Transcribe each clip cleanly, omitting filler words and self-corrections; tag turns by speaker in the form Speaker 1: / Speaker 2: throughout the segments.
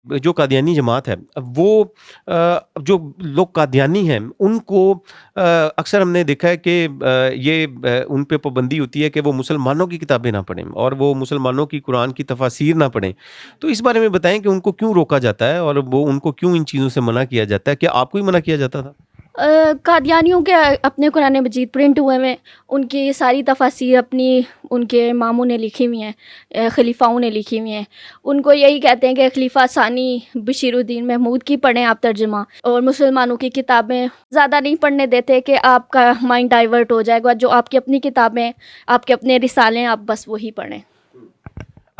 Speaker 1: जो कादियानी जमात है, वो जो लोग कादियानी हैं, उनको अक्सर हमने देखा है कि उन पे पाबंदी होती है कि वो मुसलमानों की किताबें ना पढ़ें और वो मुसलमानों की कुरान की तफ़ासीर ना पढ़ें। तो इस बारे में बताएँ कि उनको क्यों रोका जाता है और वो उनको क्यों इन चीज़ों से मना किया जाता है? क्या आपको भी मना किया जाता था?
Speaker 2: कादियानियों के अपने कुरान मजीद प्रिंट हुए हुए हैं, उनकी सारी तफासिर अपनी उनके इमामों ने लिखी हुई हैं, खलीफाओं ने लिखी हुई हैं। उनको यही कहते हैं कि खलीफा सानी बशीरुद्दीन महमूद की पढ़ें आप तर्जुमा, और मुसलमानों की किताबें ज़्यादा नहीं पढ़ने देते कि आपका माइंड डाइवर्ट हो जाएगा। जो आपकी अपनी किताबें, आपके अपने रिसाले हैं, आप बस वही पढ़ें।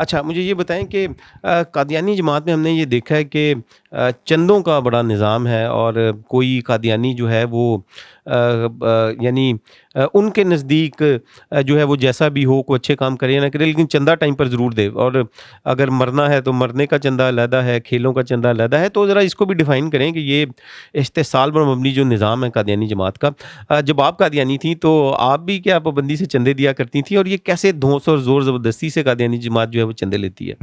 Speaker 1: अच्छा, मुझे ये बताएँ कि कादियानी जमात में हमने ये देखा है कि चंदों का बड़ा निज़ाम है और कोई कादियानी जो है वो यानी उनके नज़दीक जो है वो जैसा भी हो, कोई अच्छे काम करे या ना करे, लेकिन चंदा टाइम पर ज़रूर दे। और अगर मरना है तो मरने का चंदा अलहदा है, खेलों का चंदा अलहदा है। तो ज़रा इसको भी डिफ़ाइन करें कि ये इस्तेहसाल पर मबनी जो निज़ाम है कादियानी जमात का, जब आप कादियानी थी तो आप भी क्या पाबंदी से चंदे दिया करती थी, और ये कैसे धौंस और ज़ोर ज़बरदस्ती से कादियानी जमात जो है वो चंदे लेती है?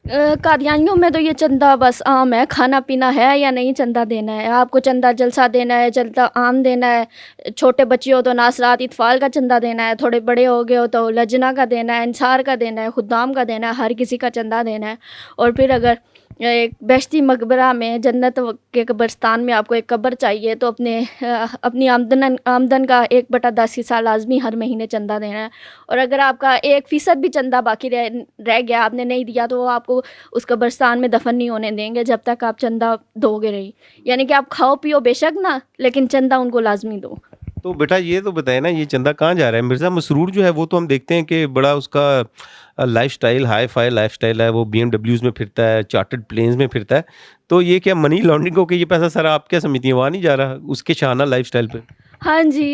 Speaker 2: कादियानियों में तो ये चंदा बस आम है, खाना-पीना है या नहीं चंदा देना है। आपको चंदा जलसा देना है, चंदा आम देना है, छोटे बच्चे हो तो नासरात इत्फ़ाल का चंदा देना है, थोड़े बड़े हो गए हो तो लजना का देना है, इंसार का देना है, खुद्दाम का देना है, हर किसी का चंदा देना है। और फिर अगर एक बेहश्ती मकबरा में, के कब्रिस्तान में आपको एक कब्र चाहिए तो अपनी आमदन का 1/10 हिस्सा लाज़मी हर महीने चंदा देना है। और अगर आपका 1% भी चंदा बाकी रह गया, आपने नहीं दिया, तो वो आपको उस कब्रिस्तान में दफ़न नहीं होने देंगे जब तक आप चंदा दोगे नहीं। यानी कि आप खाओ पियो बेशक ना, लेकिन चंदा उनको लाज़मी दो।
Speaker 1: तो बेटा ये तो बताएँ ना, ये चंदा कहाँ जा रहा है? मिर्ज़ा मसरूर जो है वो तो हम देखते हैं कि बड़ा उसका लाइफ़स्टाइल, हाई-फ़ाई लाइफ़स्टाइल है, वो बीएमडब्ल्यूज़ में फिरता है, चार्टर्ड प्लेन्स में फिरता है। तो ये क्या मनी लॉन्ड्रिंग हो के ये पैसा सारा आप क्या समझती हैं, वहाँ नहीं जा रहा उसके शाहाना लाइफ़स्टाइल पे?
Speaker 2: हाँ जी,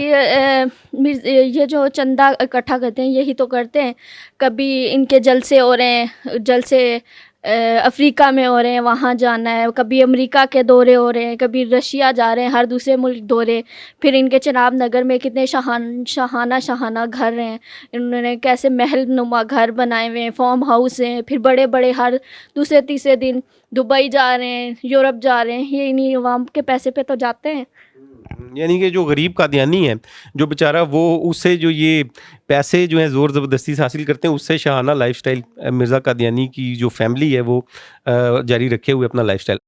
Speaker 2: ये जो चंदा इकट्ठा करते हैं यही तो करते हैं। कभी इनके जलसे हो रहे हैं, जलसे अफ़्रीका में हो रहे हैं, वहाँ जाना है, कभी अमेरिका के दौरे हो रहे हैं, कभी रशिया जा रहे हैं, हर दूसरे मुल्क दौरे। फिर इनके चिनाब नगर में कितने शाहाना घर हैं, इन्होंने कैसे महल नुमा घर बनाए हुए हैं, फार्म हाउस हैं। फिर बड़े-बड़े हर दूसरे तीसरे दिन दुबई जा रहे हैं, यूरोप जा रहे हैं, ये इन्हीं अवाम के पैसे पे तो जाते हैं।
Speaker 1: यानी कि जो गरीब कादियानी है, जो बेचारा वो उससे जो ये पैसे जो हैं ज़ोर ज़बरदस्ती से हासिल करते हैं, उससे शाहाना लाइफ़स्टाइल मिर्ज़ा कादियानी की जो फ़ैमिली है वो जारी रखे हुए अपना लाइफ़स्टाइल